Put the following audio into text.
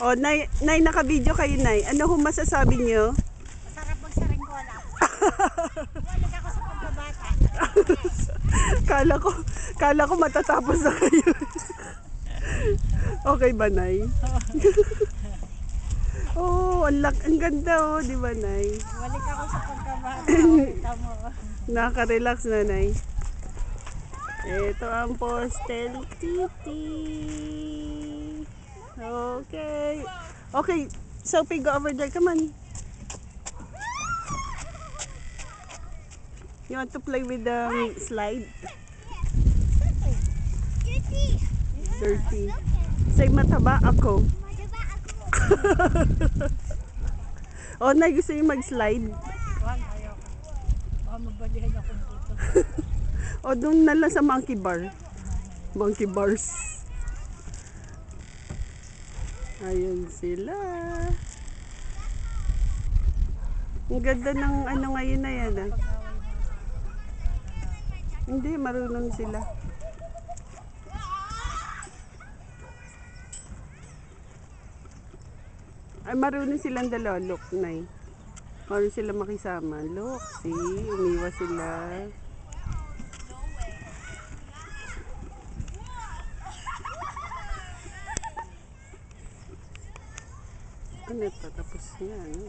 O, Nay, naka-video kayo, Nay. Ano ho masasabi niyo? Masarap magsaringgola. Balik ako sa pagkabata. Kala ko matatapos na kayo. Okay ba, Nay? Oh, ang ganda oh, di ba, Nay? Balik ako sa pagkabata. Kita mo. Nakaka-relax na, Nay. Ito ang Postel City. Okay. Okay, Sophie, go over there. Come on. You want to play with the slide? Dirty. Say mataba ako. Oh, Nay, gusto niyo mag-slide? Wag, ayoko. Baka mabalihan ako dito. O, doon na lang sa monkey bar. Monkey bars. Ayun sila. Ang ganda ng ano ngayon na yan, ah. Hindi, marunong sila. Ay, marunong silang dalawa. Look, Nay. Marunong sila makisama. Look, see? Umiwas sila. Ano ito? Tapos na, ano?